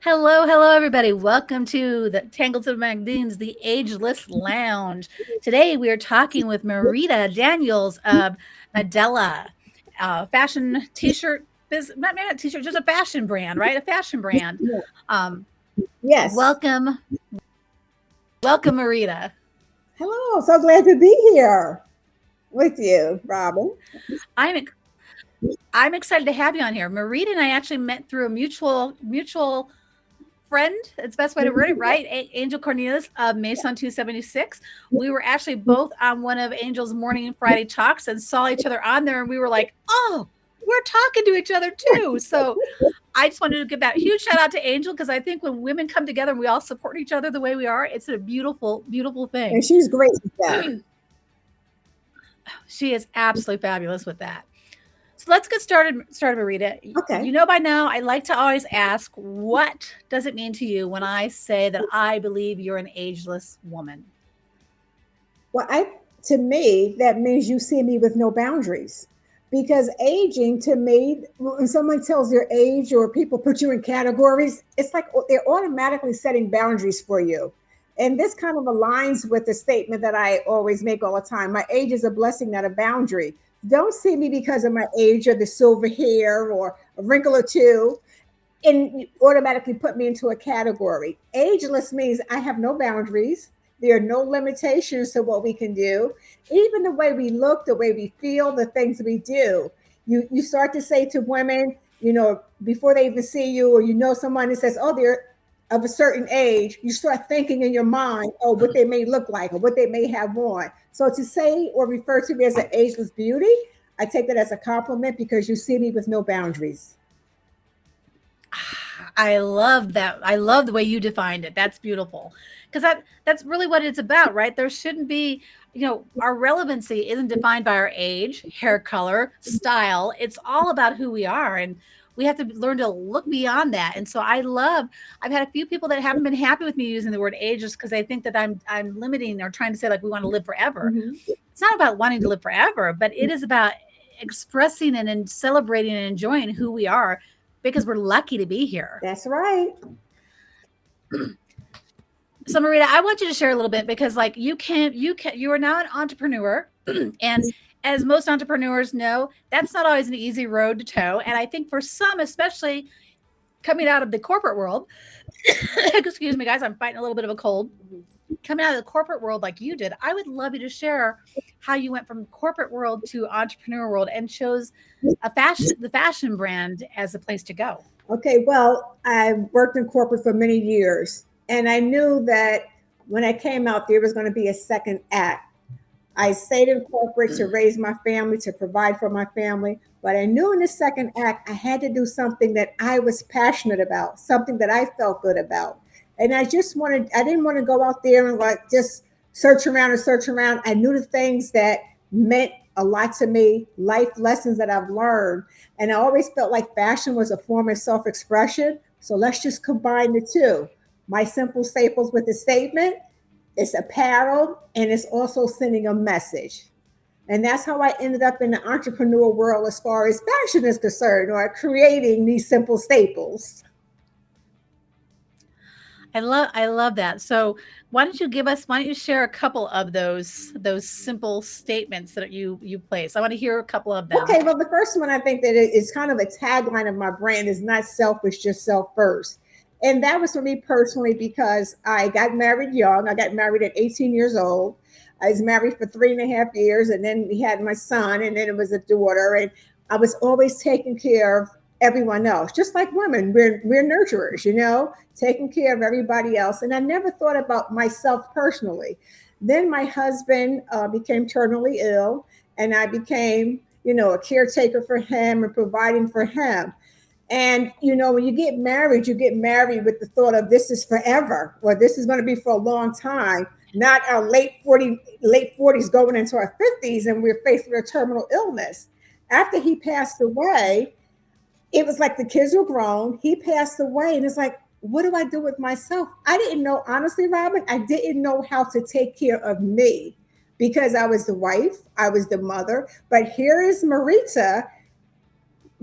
Hello, everybody. Welcome to the Tangled Magazines, the Ageless Lounge. Today we are talking with Marita Daniels of NYDELLA, fashion t-shirt, not t-shirt, just a fashion brand, right? A fashion brand. Yeah. Um, Yes. welcome, welcome, Marita. Hello. So glad to be here with you, Robin. I'm I'm excited to have you on here. Marita and I actually met through a mutual friend. It's the best way to word it, right? Angel Cornelius of Mason 276. We were actually both on one of Angel's morning and Friday talks and saw each other on there, and we were like, oh, we're talking to each other too. So I just wanted to give that huge shout out to Angel because I think when women come together and we all support each other the way we are, it's a beautiful, beautiful And thing. she's great with that. She is absolutely fabulous with that. So let's get started, Marita. Okay. You know by now, I like to always ask, what does it mean to you when I say that I believe you're an ageless woman? Well, to me, that means you see me with no boundaries. Because aging to me, when someone tells their age or people put you in categories, it's like they're automatically setting boundaries for you. And this kind of aligns with the statement that I always make all the time. My age is a blessing, not a boundary. Don't see me because of my age or the silver hair or a wrinkle or two and automatically put me into a category. Ageless means I have no boundaries. There are no limitations to what we can do. Even the way we look, the way we feel, the things we do. You start to say to women, before they even see you, or someone that says, oh, they're of a certain age, you start thinking in your mind, oh, what they may look like or what they may have on. So to say or refer to me as an ageless beauty, I take that as a compliment because you see me with no boundaries. I love that. I love the way you defined it. That's beautiful. Because that's really what it's about, right? There shouldn't be, our relevancy isn't defined by our age, hair color, style. It's all about who we are. And we have to learn to look beyond that. And so I've had a few people that haven't been happy with me using the word age just because they think that I'm limiting or trying to say like we want to live forever. Mm-hmm. It's not about wanting to live forever, but it is about expressing and celebrating and enjoying who we are because we're lucky to be here. That's right. So Marita, I want you to share a little bit because like you are now an entrepreneur and as most entrepreneurs know, that's not always an easy road to toe. And I think for some, especially coming out of the corporate world, excuse me, guys, I'm fighting a little bit of a cold. Coming out of the corporate world like you did, I would love you to share how you went from corporate world to entrepreneur world and chose the fashion brand as a place to go. Okay, well, I worked in corporate for many years, and I knew that when I came out, there was going to be a second act. I stayed in corporate to raise my family, to provide for my family, but I knew in the second act, I had to do something that I was passionate about, something that I felt good about. And I didn't want to go out there and like just search around and search around. I knew the things that meant a lot to me, life lessons that I've learned. And I always felt like fashion was a form of self expression. So let's just combine the two. My simple staples with the statement, it's apparel and it's also sending a message. And that's how I ended up in the entrepreneur world as far as fashion is concerned, or creating these simple staples. I love that. So why don't you share a couple of those simple statements that you place? I want to hear a couple of them. Okay, well, the first one I think that is kind of a tagline of my brand is not selfish, just self first. And that was for me personally because I got married young. I got married at 18 years old. I was married for 3.5 years, and then we had my son, and then it was a daughter. And I was always taking care of everyone else, just like women. We're nurturers, taking care of everybody else. And I never thought about myself personally. Then my husband became terminally ill, and I became, a caretaker for him and providing for him. And when you get married with the thought of this is forever, or this is going to be for a long time, not our late 40s going into our 50s, and we're faced with a terminal illness. After he passed away, it was like the kids were grown. He passed away, and it's like, what do I do with myself? I didn't know, honestly, Robin, I didn't know how to take care of me because I was the wife, I was the mother. But here is Marita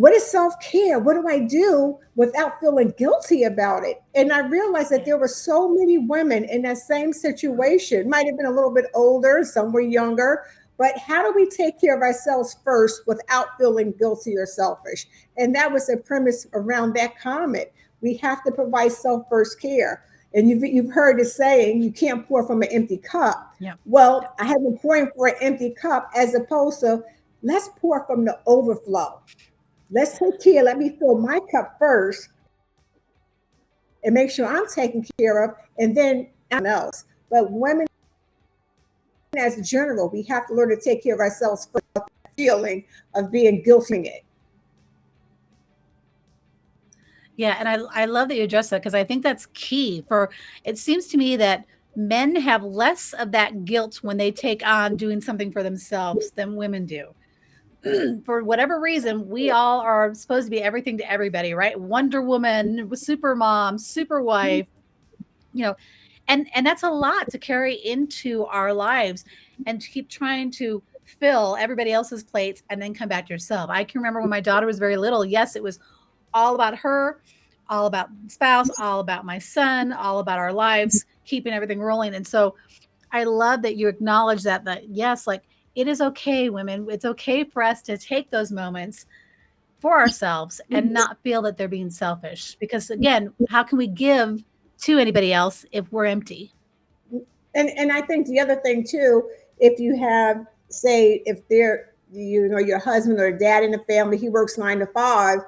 what is self-care? What do I do without feeling guilty about it? And I realized that there were so many women in that same situation, might have been a little bit older, some were younger, but how do we take care of ourselves first without feeling guilty or selfish? And that was the premise around that comment. We have to provide self-first care. And you've heard the saying, you can't pour from an empty cup. Yeah. Well, I have been pouring for an empty cup as opposed to let's pour from the overflow. Let's take care. Let me fill my cup first and make sure I'm taken care of, and then else. But women, as general, we have to learn to take care of ourselves first. The feeling of being guilty it. Yeah, and I love that you addressed that because I think that's key for it seems to me that men have less of that guilt when they take on doing something for themselves than women do. For whatever reason, we all are supposed to be everything to everybody, right? Wonder Woman, super mom, super wife, you know, and that's a lot to carry into our lives and to keep trying to fill everybody else's plates and then come back to yourself. I can remember when my daughter was very little, yes, it was all about her, all about spouse, all about my son, all about our lives, keeping everything rolling. And so I love that you acknowledge that yes, like it is okay, women. It's okay for us to take those moments for ourselves and not feel that they're being selfish. Because again, how can we give to anybody else if we're empty? And I think the other thing too, if you have, say, if they're, your husband or dad in the family, he works 9 to 5,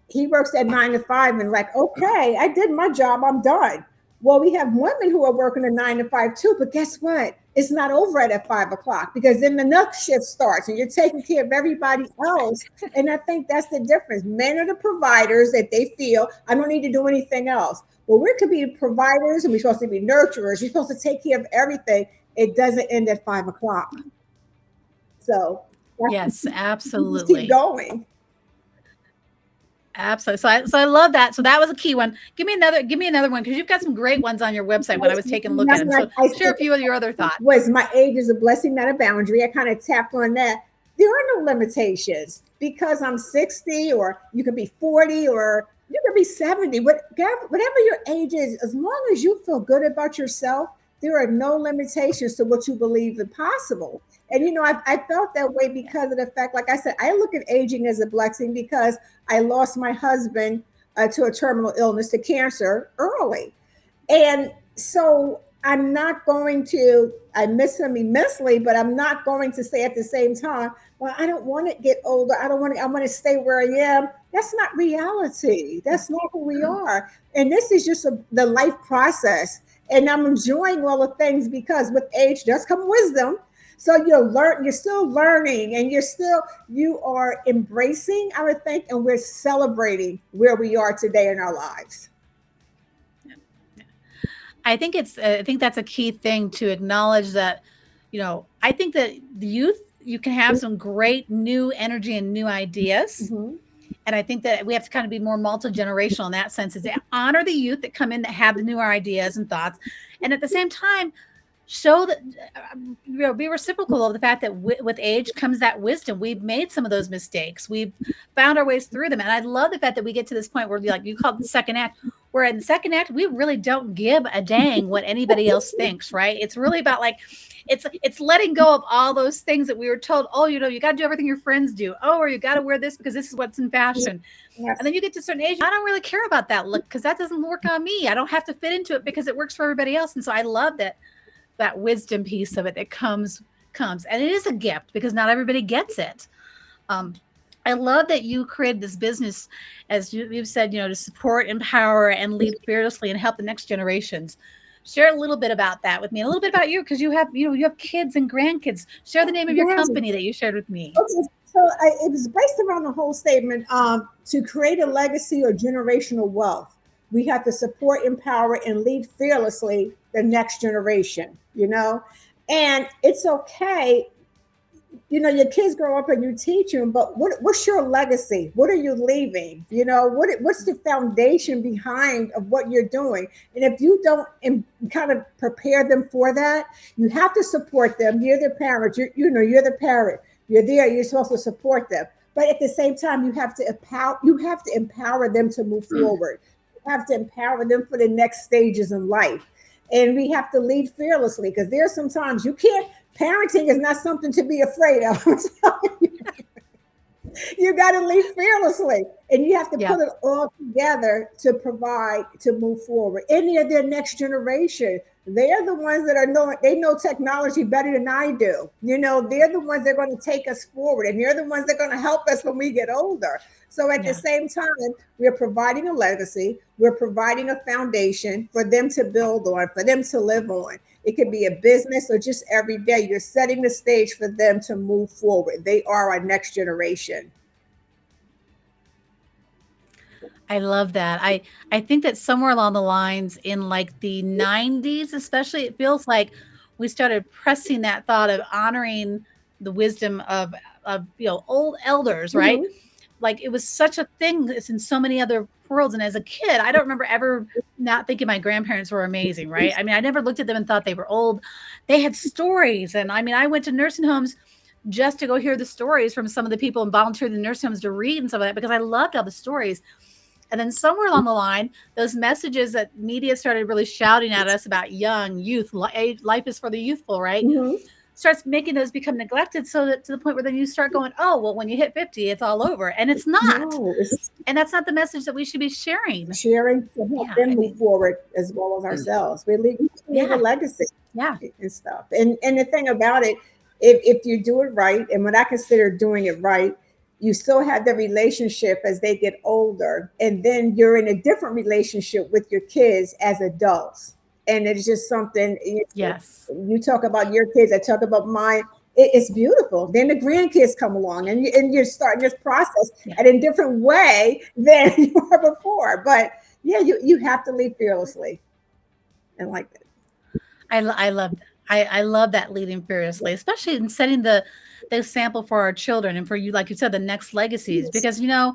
he works at 9 to 5 and like, okay, I did my job, I'm done. Well, we have women who are working a 9 to 5 too, but guess what? It's not over at 5 o'clock because then the next shift starts and you're taking care of everybody else. And I think that's the difference. Men are the providers that they feel I don't need to do anything else. Well, we're to be providers and we're supposed to be nurturers. You're supposed to take care of everything. It doesn't end at 5 o'clock. So yes, absolutely. Just keep going. Absolutely. So I love that. So that was a key one. Give me another one because you've got some great ones on your website when I was taking a look at them. So share a few of your other thoughts. Was my age is a blessing, not a boundary. I kind of tapped on that. There are no limitations because I'm 60 or you could be 40 or you could be 70. Whatever your age is, as long as you feel good about yourself, there are no limitations to what you believe is possible. And, I felt that way because of the fact, like I said, I look at aging as a blessing because I lost my husband to a terminal illness, to cancer, early. And so I'm not going to, I miss him immensely, but I'm not going to say at the same time, well, I don't want to get older. I want to stay where I am. That's not reality. That's not who we are. And this is just the life process. And I'm enjoying all the things because with age does come wisdom. So you're still learning and you are embracing, I would think, and we're celebrating where we are today in our lives. I think that's a key thing to acknowledge that, I think that the youth, you can have some great new energy and new ideas. Mm-hmm. And I think that we have to kind of be more multi-generational in that sense, is to honor the youth that come in that have the newer ideas and thoughts. And at the same time, show that, be reciprocal of the fact that with age comes that wisdom. We've made some of those mistakes. We've found our ways through them. And I love the fact that we get to this point where, like you called the second act, where in the second act, we really don't give a dang what anybody else thinks, right? It's really about like, it's letting go of all those things that we were told, oh, you got to do everything your friends do. Oh, or you got to wear this because this is what's in fashion. Yes. And then you get to a certain age, I don't really care about that look because that doesn't work on me. I don't have to fit into it because it works for everybody else. And so I love that wisdom piece of it that comes. And it is a gift because not everybody gets it. I love that you created this business, as you've said, to support, empower, and lead fearlessly and help the next generations. Share a little bit about that with me, a little bit about you, because you have kids and grandkids. Share the name of your company that you shared with me. Okay. So it was based around the whole statement, to create a legacy or generational wealth. We have to support, empower, and lead fearlessly the next generation, and it's okay. Your kids grow up and you teach them, but what's your legacy? What are you leaving? What's the foundation behind of what you're doing? And if you don't kind of prepare them for that, you have to support them. You're the parent. You're the parent. You're there. You're supposed to support them. but at the same time, you have to empower them to move forward. You have to empower them for the next stages in life. And we have to lead fearlessly, because there's sometimes you can't, parenting is not something to be afraid of. You got to lead fearlessly, and you have to Yeah. put it all together to provide, to move forward. Any of their next generation, they're the ones that are knowing, they know technology better than I do. They're the ones that are going to take us forward, and they're the ones that are going to help us when we get older. So at the Yeah. same time, we're providing a legacy, we're providing a foundation for them to build on, for them to live on. It could be a business or just every day. You're setting the stage for them to move forward. They are our next generation. I love that. I think that somewhere along the lines in like the 90s, especially, it feels like we started pressing that thought of honoring the wisdom of old elders, right? Mhm. Like it was such a thing that's in so many other worlds. And as a kid, I don't remember ever not thinking my grandparents were amazing, right? I mean, I never looked at them and thought they were old. They had stories. And I mean, I went to nursing homes just to go hear the stories from some of the people and volunteer in the nursing homes to read and stuff like that, because I loved all the stories. And then somewhere along the line, those messages that media started really shouting at us about young, youth, life is for the youthful, right? Mhm. Starts making those become neglected, so that to the point where then you start going, oh, well, when you hit 50, it's all over. And it's not. No, it's And that's not the message that we should be sharing. sharing to help Yeah. them I move mean, forward as well as ourselves. We leave a yeah. legacy Yeah. and stuff. And the thing about it, if you do it right, and what I consider doing it right, you still have the relationship as they get older, and then you're in a different relationship with your kids as adults. And it's just something Yes. you talk about your kids, I talk about mine. It's beautiful. Then the grandkids come along, and you're starting this process Yeah. at a different way than you were before. But yeah, you have to lead fearlessly and like that. I love that. I love that leading fearlessly, especially in setting the sample for our children and for you, like you said, the next legacies. Yes. Because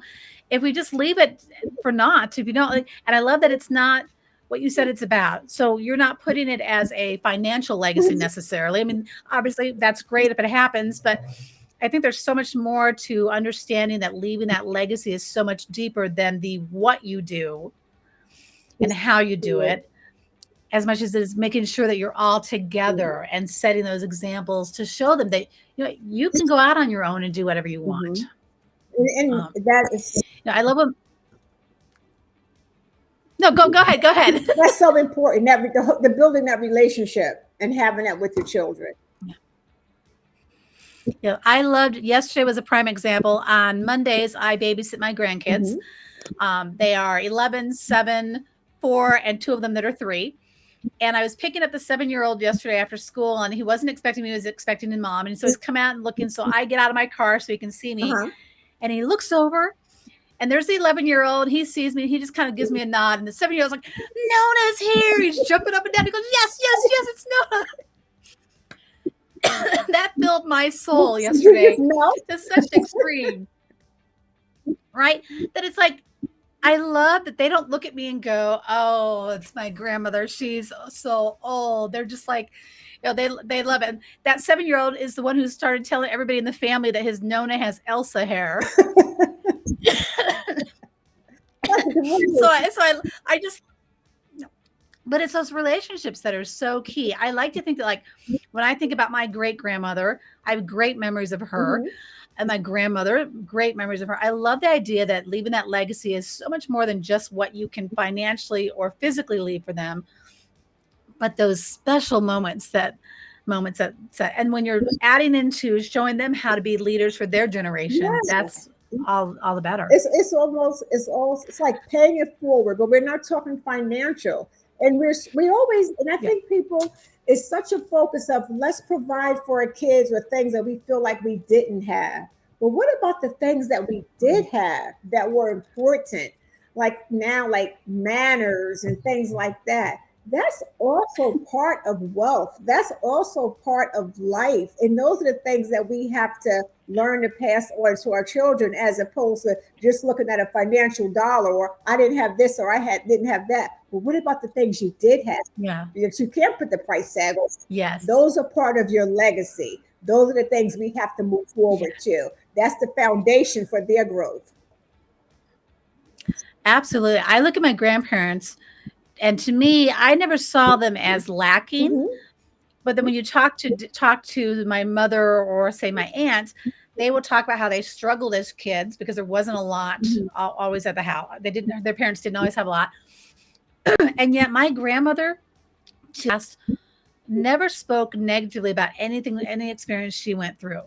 if we just leave it for naught, if you don't, and I love that it's not what you said it's about. So you're not putting it as a financial legacy necessarily. I mean, obviously that's great if it happens, but I think there's so much more to understanding that leaving that legacy is so much deeper than the what you do and how you do it, as much as it is making sure that you're all together and setting those examples to show them that you can go out on your own and do whatever you want. Mhm. And Um, that is I love them. No, go ahead, go ahead. that's so important, that the building that relationship and having that with your children. I loved yesterday was a prime example. On Mondays, I babysit my grandkids. Mhm. They are 11, 7, 4, and two of them that are 3. And I was picking up the 7-year-old yesterday after school, and he wasn't expecting me. He was expecting his mom. And so he's come out and looking. So I get out of my car so he can see me. Uh-huh. And he looks over, and there's the 11-year-old. He sees me. He just kind of gives me a nod. And the 7-year-old's like, Nona's here. He's jumping up and down. He goes, yes, yes, yes, it's Nona. That filled my soul You just yesterday know. to such extreme, right? That it's like, I love that they don't look at me and go, oh, it's my grandmother. She's so old. They're just like, they love it. And that 7-year-old is the one who started telling everybody in the family that his Nona has Elsa hair. That's So great. I just, but it's those relationships that are so key. I like to think that, like, when I think about my great grandmother, I have great memories of her. Mhm. And my grandmother, great memories of her. I love the idea that leaving that legacy is so much more than just what you can financially or physically leave for them, but those special and when you're adding into showing them how to be leaders for their generation, Yes. that's all the better. It's like paying it forward, but we're not talking financial. And we always, and I Yeah. think people, it's such a focus of let's provide for our kids with things that we feel like we didn't have. But what about the things that we did have that were important, like now, like manners and things like that? That's also part of wealth. That's also part of life. And those are the things that we have to learn to pass on to our children, as opposed to just looking at a financial dollar, or I didn't have this, or didn't have that. But what about the things you did have Yeah. that you can't put the price tag on? Yes. Those are part of your legacy. Those are the things we have to move Yeah. forward to. That's the foundation for their growth. Absolutely. I look at my grandparents, and to me, I never saw them as lacking. Mm-hmm. But then when you talk to my mother or say my aunt, they will talk about how they struggled as kids because there wasn't a lot Mm-hmm. always at the house. They didn't. Their parents didn't always have a lot, and yet my grandmother, last, never spoke negatively about anything, any experience she went through.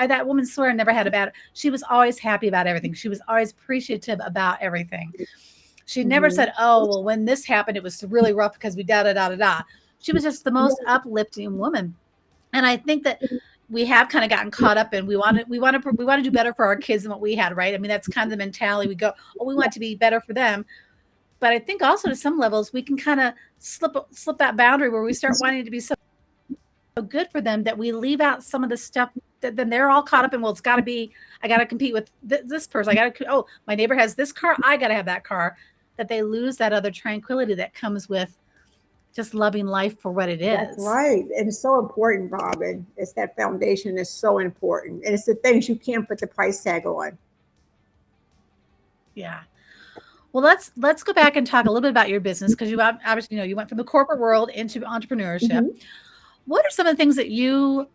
That woman swear never had a bad. She was always happy about everything. She was always appreciative about everything. She never Mm-hmm. said, "Oh, well, when this happened, it was really rough because we da da da da da." She was just the most uplifting woman, and I think that we have kind of gotten caught up in we want to do better for our kids than what we had, right? I mean, that's kind of the mentality we go, oh, we want to be better for them. But I think also to some levels we can kind of slip that boundary where we start wanting to be so good for them that we leave out some of the stuff that then they're all caught up in. Well, it's got to be, I got to compete with this person. I got to, oh, my neighbor has this car, I got to have that car. That they lose that other tranquility that comes with just loving life for what it That's is. right. And it's so important, Robin. It's that foundation is so important. And it's the things you can't put the price tag on. Yeah. Well, let's go back and talk a little bit about your business, because you obviously, you went from the corporate world into entrepreneurship. Mm-hmm. What are some of the things that you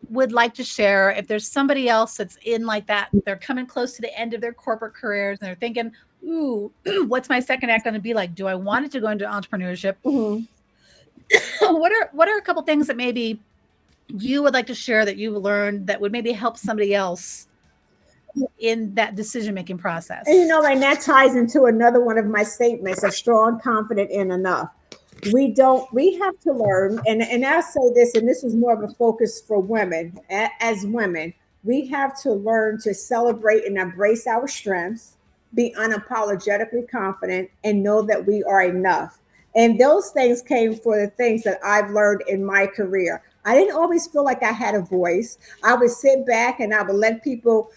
would like to share if there's somebody else that's in like that, they're coming close to the end of their corporate careers and they're thinking, ooh, what's my second act going to be like? Do I want it to go into entrepreneurship? Mm-hmm. What are a couple things that maybe you would like to share that you've learned that would maybe help somebody else in that decision-making process? And that ties into another one of my statements, a strong, confident, and enough. We have to learn, and I'll say this, and this is more of a focus for women. As women, we have to learn to celebrate and embrace our strengths, be unapologetically confident, and know that we are enough. And those things came for the things that I've learned in my career. I didn't always feel like I had a voice. I would sit back and I would let people,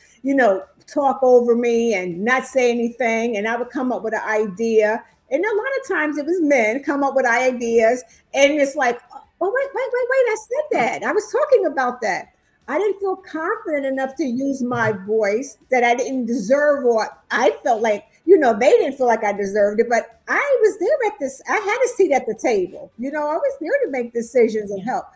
talk over me and not say anything. And I would come up with an idea. And a lot of times it was men come up with ideas. And it's like, oh, wait, I said that. I was talking about that. I didn't feel confident enough to use my voice, that I didn't deserve, or I felt like, they didn't feel like I deserved it, but I was there at this, I had a seat at the table. I was there to make decisions and help.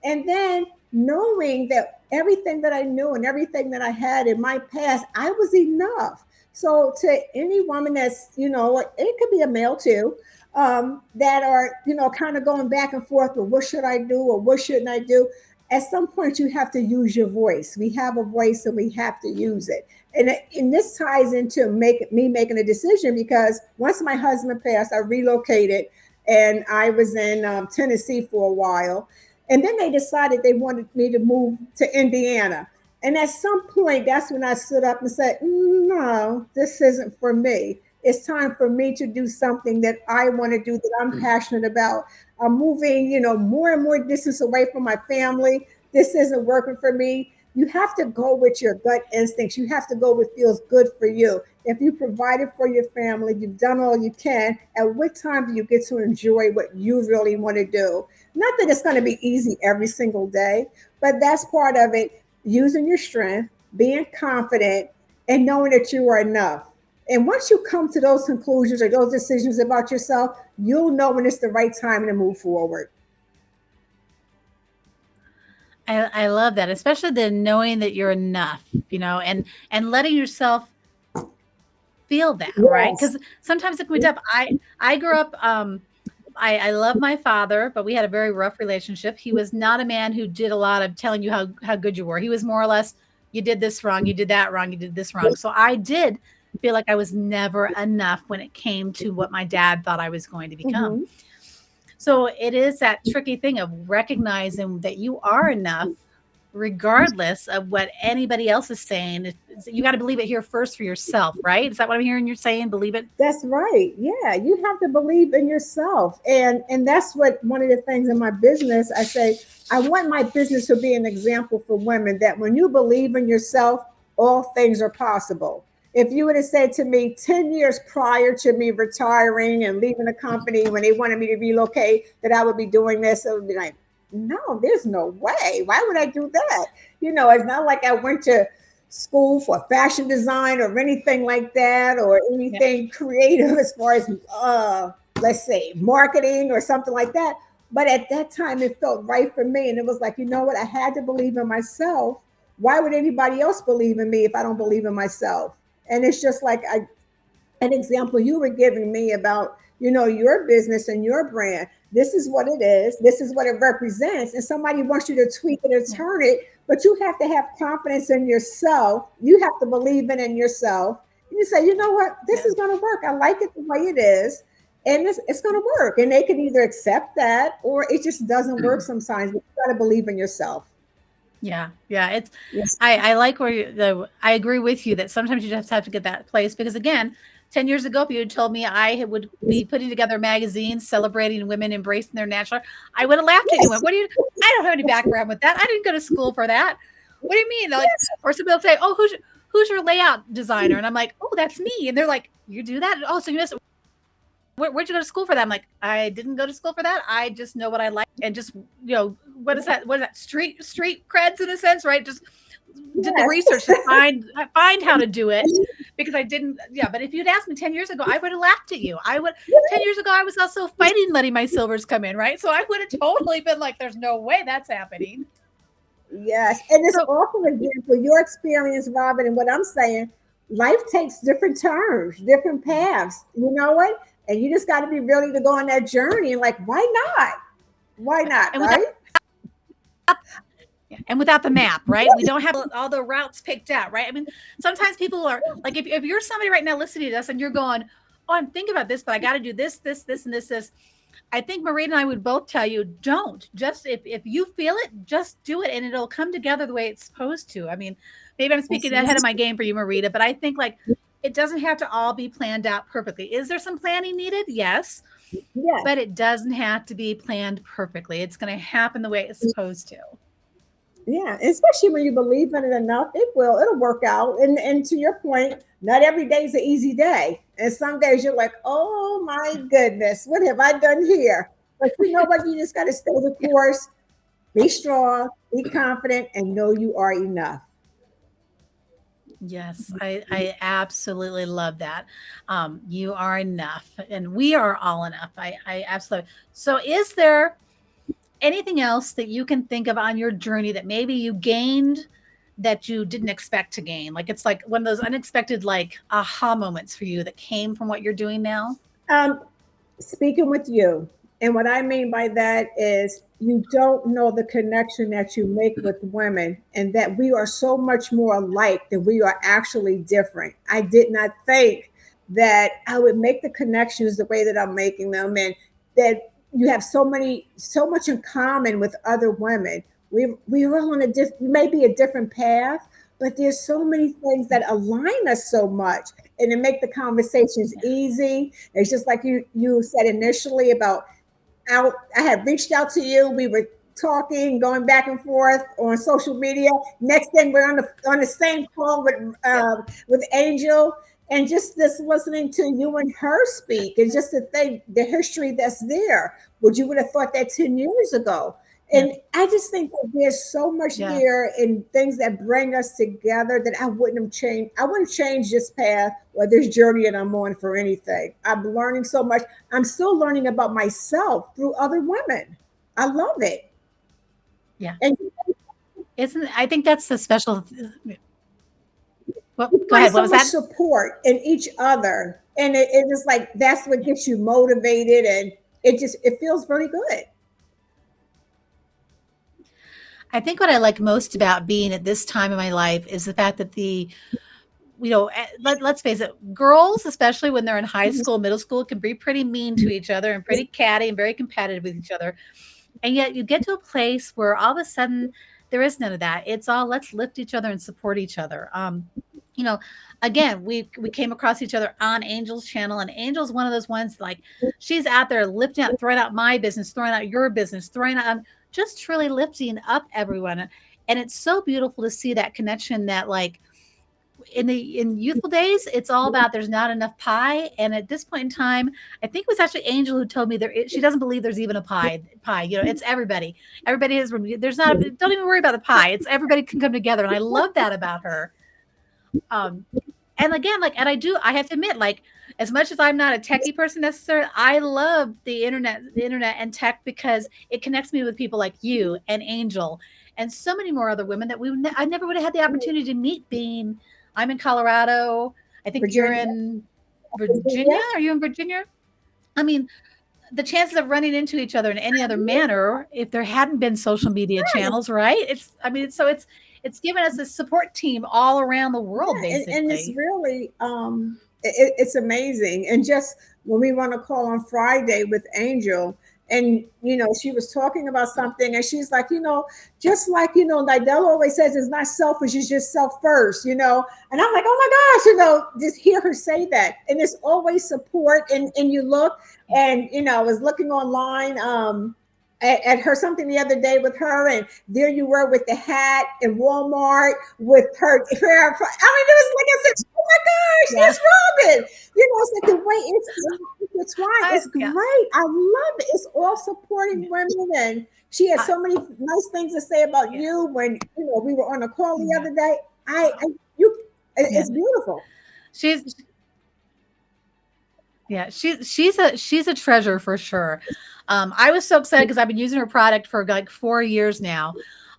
And then knowing that everything that I knew and everything that I had in my past, I was enough. So to any woman that's, it could be a male too, that are, kind of going back and forth, well, what should I do or what shouldn't I do? At some point you have to use your voice. We have a voice and we have to use it. And this ties into me making a decision, because once my husband passed, I relocated and I was in Tennessee for a while. And then they decided they wanted me to move to Indiana. And at some point, that's when I stood up and said, no, this isn't for me. It's time for me to do something that I want to do, that I'm passionate about. I'm moving, more and more distance away from my family. This isn't working for me. You have to go with your gut instincts. You have to go with what feels good for you. If you provided for your family, you've done all you can, at what time do you get to enjoy what you really want to do? Not that it's going to be easy every single day, but that's part of it. Using your strength, being confident, and knowing that you are enough. And once you come to those conclusions or those decisions about yourself, you'll know when it's the right time to move forward. I love that, especially the knowing that you're enough, and letting yourself feel that, right? Yes. Because sometimes it can be tough. I grew up. I love my father, but we had a very rough relationship. He was not a man who did a lot of telling you how good you were. He was more or less, you did this wrong, you did that wrong, you did this wrong. So I did feel like I was never enough when it came to what my dad thought I was going to become. Mm-hmm. So it is that tricky thing of recognizing that you are enough regardless of what anybody else is saying. You got to believe it here first for yourself, right? Is that what I'm hearing you're saying? Believe it? That's right. Yeah, you have to believe in yourself. And that's what one of the things in my business, I say, I want my business to be an example for women, that when you believe in yourself, all things are possible. If you would have said to me 10 years prior to me retiring and leaving the company, when they wanted me to relocate, that I would be doing this, it would be like, no, there's no way. Why would I do that? It's not like I went to school for fashion design or anything like that, or Yeah. anything creative as far as let's say marketing or something like that. But at that time, it felt right for me, and it was like, you know what? I had to believe in myself. Why would anybody else believe in me if I don't believe in myself? And it's just like an example you were giving me about, your business and your brand. This is what it is. This is what it represents. And somebody wants you to tweak it or Yeah. turn it, but you have to have confidence in yourself. You have to believe in yourself. And you say, you know what, this Yeah. is going to work. I like it the way it is. And it's going to work. And they can either accept that or it just doesn't work sometimes. But you got to believe in yourself. Yeah. Yeah. It's, Yes. I like where I agree with you that sometimes you just have to get that place because again, 10 years ago, if you had told me would be putting together magazines celebrating women embracing their natural, I would have laughed at you. Yes. What do you, I don't have any background with that. I didn't go to school for that. What do you mean? Like, Yes. or somebody will say, oh, who's your layout designer? And I'm like, oh, that's me. And they're like, you do that? Oh, so you missed, where'd you go to school for that? I'm like, I didn't go to school for that. I just know what I like and just, what is that? What is that? Street creds in a sense, right? Just did the research to find how to do it because I didn't. Yeah. But if you'd asked me 10 years ago, I would have laughed at you. 10 years ago, I was also fighting letting my silvers come in. Right. So I would have totally been like, there's no way that's happening. Yes, and it's So also an example your experience, Robin, and what I'm saying. Life takes different turns, different paths. You know what? And you just got to be ready to go on that journey. And like, why not? Why not? and without Right? yeah, and without the map, right? We don't have all the routes picked out, right? I mean, sometimes people are like, if you're somebody right now listening to us and you're going, oh, I'm thinking about this, but I got to do this, and this. I think Marita and I would both tell you, don't just if you feel it, just do it, and it'll come together the way it's supposed to. I mean, maybe I'm Yes, speaking ahead of yes, my game for you, Marita, but I think like it doesn't have to all be planned out perfectly. Is there some planning needed? Yes, yes. but it doesn't have to be planned perfectly. It's going to happen the way it's supposed to. Yeah, especially when you believe in it enough, it'll work out. And to your point, not every day is an easy day. And some days you're like, oh my goodness, what have I done here? But you know what? You just got to stay the Yeah. course, be strong, be confident, and know you are enough. Yes, I absolutely love that. You are enough, and we are all enough. I absolutely. So, is there anything else that you can think of on your journey that maybe you gained that you didn't expect to gain? Like it's like one of those unexpected like aha moments for you that came from what you're doing now. Um, Speaking with you, and what I mean by that is you don't know the connection that you make with women, and that we are so much more alike than we are actually different. I did not think that I would make the connections the way that I'm making them, and that you have so much in common with other women. We're all on maybe a different path, but there's so many things that align us so much, and to make the conversations Yeah. easy. It's just like you said initially about out. I had reached out to you. We were talking, going back and forth on social media. Next thing we're on the same call Yeah. with Angel, and just this listening to you and her speak, and just to think the history that's there. Would you would have thought that 10 years ago? Yeah. And I just think that there's so much Yeah. there in things that bring us together that I wouldn't have changed. I wouldn't change this path or this journey that I'm on for anything. I'm learning so much. I'm still learning about myself through other women. I love it. Yeah. And Isn't I think that's the special. Well, you go find ahead. What so was much that? support in each other. And it is like that's what Yeah. gets you motivated, and it feels very good. I think what I like most about being at this time in my life is the fact that let's face it, girls, especially when they're in high Mhm. school, middle school, can be pretty mean to each other and pretty catty and very competitive with each other. And yet you get to a place where all of a sudden there is none of that. It's all let's lift each other and support each other. You know, again, we came across each other on Angel's channel, and Angel's one of those ones like she's out there lifting out, throwing out my business, throwing out your business, throwing out just truly lifting up everyone. And it's so beautiful to see that connection that like in youthful days, it's all about there's not enough pie. And at this point in time, I think it was actually Angel who told me she doesn't believe there's even a pie. It's everybody. Everybody has there's not don't even worry about the pie. It's everybody can come together. And I love that about her. Um, and again, like, and I have to admit, like, as much as I'm not a techie person necessarily, I love the internet and tech because it connects me with people like you and Angel and so many more other women that I never would have had the opportunity to meet. I'm in Colorado. I think you're Virginia, in Virginia. Virginia. Are you in Virginia? I mean, the chances of running into each other in any other manner, if there hadn't been social media channels, right? It's given us a support team all around the world, Yeah, and it's basically. really it's amazing. And just when we want to call on Friday with Angel, and she was talking about something, and she's like, just like NYDELLA always says, it's not selfish, it's just self first, And I'm like, oh my gosh, just hear her say that, and it's always support. And you look, and I was looking online. At her something the other day with her, and there you were with the hat in Walmart with her. I mean, it was like I said, oh my gosh, Yeah. there's Robin. It's like the way it's right. It's Yeah. great. I love it. It's all supporting women, and she has so many nice things to say about you. When we were on a call the other day, it's beautiful. She's Yeah, she's a treasure for sure. I was so excited because I've been using her product for like 4 years now.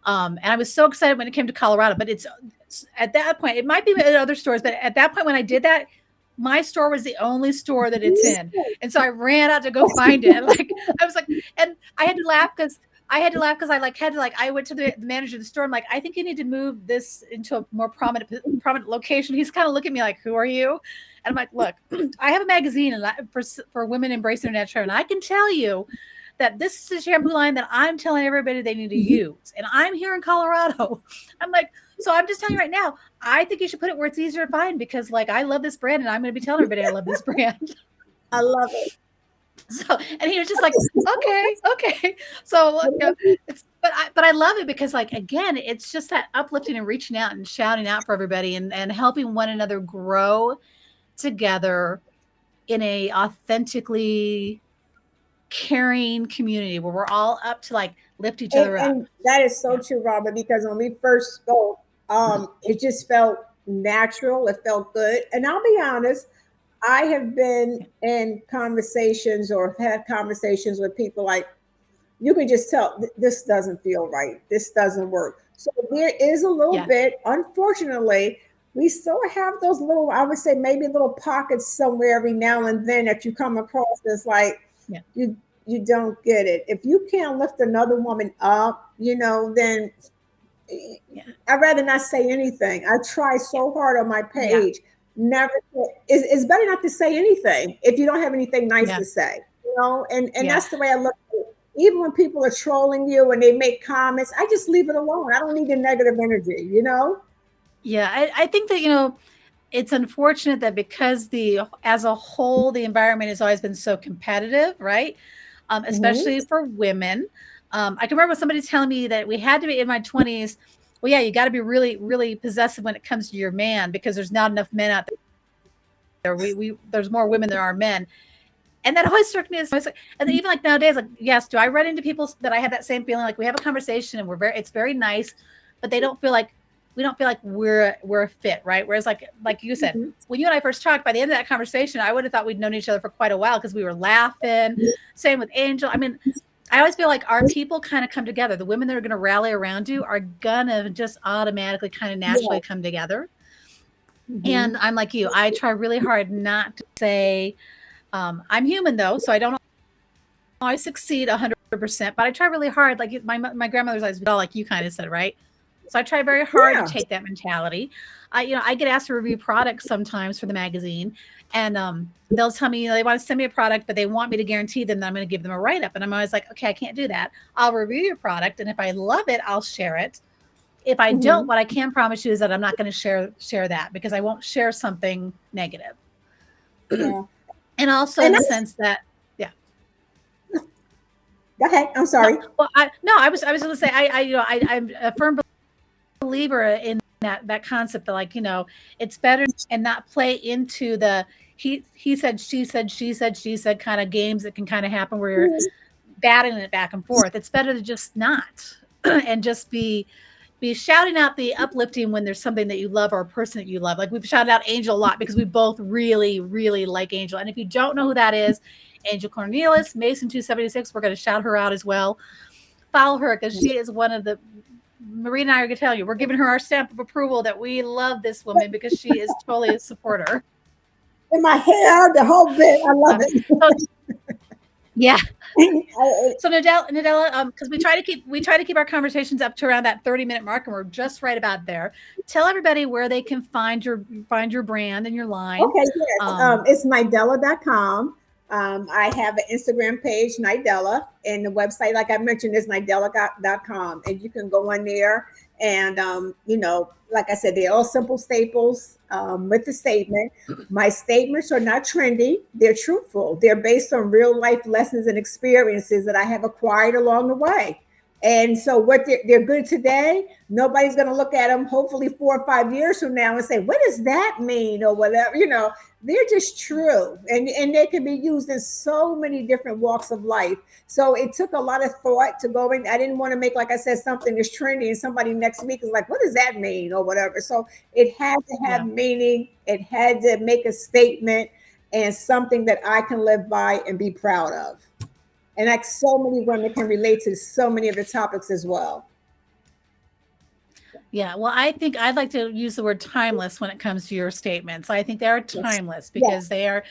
And I was so excited when it came to Colorado, but it's at that point, it might be at other stores, but at that point when I did that, my store was the only store that it's in. And so I ran out to go find it. And like I was like, and I had to laugh because I went to the manager of the store. I'm like, I think you need to move this into a more prominent location. He's kind of looking at me like, who are you? And I'm like, look, I have a magazine for women embracing their natural, and I can tell you that this is a shampoo line that I'm telling everybody they need to use. And I'm here in Colorado. I'm like, so I'm just telling you right now, I think you should put it where it's easier to find because like I love this brand and I'm going to be telling everybody I love this brand. I love it. So, and he was just like, okay. So, but I love it because like, again, it's just that uplifting and reaching out and shouting out for everybody and helping one another grow together in a authentically caring community where we're all up to like lift each other up. And that is so true, Robert, because when we first spoke, it just felt natural. It felt good. And I'll be honest, I have been in conversations or had conversations with people like, you can just tell this doesn't feel right. This doesn't work. So there is a little bit, unfortunately, we still have those little, I would say maybe little pockets somewhere every now and then that you come across that's like, you don't get it. If you can't lift another woman up, then I'd rather not say anything. I try so hard on my page. Never, it's better not to say anything if you don't have anything nice to say, and that's the way I look at it. Even when people are trolling you and they make comments, I just leave it alone. I don't need the negative energy, Yeah, I think that, it's unfortunate that because as a whole, the environment has always been so competitive, right? Especially for women. I can remember somebody telling me that we had to be in my 20s. Well, yeah, you got to be really, really possessive when it comes to your man because there's not enough men out there. There's more women than are men. And that always struck me as, and then even like nowadays, like, yes, do I run into people that I have that same feeling? Like we have a conversation and it's very nice, but we don't feel like we're a fit, right? Whereas like you said, when you and I first talked, by the end of that conversation, I would have thought we'd known each other for quite a while because we were laughing. Same with Angel. I mean, I always feel like our people kind of come together. The women that are going to rally around you are gonna just automatically kind of naturally come together. And I'm like you, I try really hard not to say, I'm human though, so I don't always succeed 100%, but I try really hard. Like my grandmother's always all like you kind of said, right? So I try very hard to take that mentality. I get asked to review products sometimes for the magazine, and they'll tell me they want to send me a product, but they want me to guarantee them that I'm going to give them a write up, and I'm always like, okay, I can't do that. I'll review your product, and if I love it, I'll share it. If I don't, what I can promise you is that I'm not going to share that because I won't share something negative. Yeah. And also in the sense that, Go ahead. I'm sorry. I was going to say, I'm a firm believer in that concept that like, it's better and not play into the he said, she said kind of games that can kind of happen where you're battling it back and forth. It's better to just not and just be, be shouting out the uplifting when there's something that you love or a person that you love. Like we've shouted out Angel a lot because we both really, really like Angel. And if you don't know who that is, Angel Cornelius, Mason 276, we're going to shout her out as well. Follow her because she is one of the, Marita and I are going to tell you, we're giving her our stamp of approval that we love this woman because she is totally a supporter. In my hair, the whole bit, I love it. So, yeah. So NYDELLA, because we try to keep our conversations up to around that 30-minute mark, and we're just right about there. Tell everybody where they can find your brand and your line. Okay, yes. It's NYDELLA.com. I have an Instagram page, NYDELLA, and the website, like I mentioned, is NYDELLA.com. And you can go on there and, like I said, they're all simple staples with the statement. My statements are not trendy. They're truthful. They're based on real life lessons and experiences that I have acquired along the way. And so what they're good today, nobody's going to look at them hopefully 4 or 5 years from now and say, what does that mean? Or whatever, they're just true. And they can be used in so many different walks of life. So it took a lot of thought to go in. I didn't want to make, like I said, something that's trendy and somebody next week is like, what does that mean? Or whatever. So it had to have meaning. It had to make a statement and something that I can live by and be proud of. And like so many women can relate to so many of the topics as well. Yeah, well, I think I'd like to use the word timeless when it comes to your statements. I think they are timeless because they are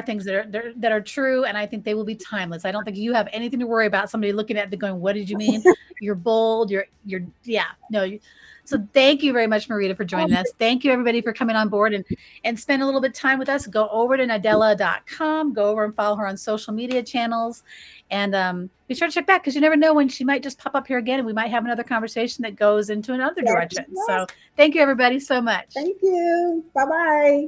things that are true, and I think they will be timeless. I don't think you have anything to worry about somebody looking at it going, "What did you mean?" You're bold. So thank you very much, Marita, for joining us. Thank you, everybody, for coming on board and spend a little bit of time with us. Go over to NYDELLA.com. Go over and follow her on social media channels. And be sure to check back because you never know when she might just pop up here again and we might have another conversation that goes into another direction. So thank you, everybody, so much. Thank you. Bye-bye.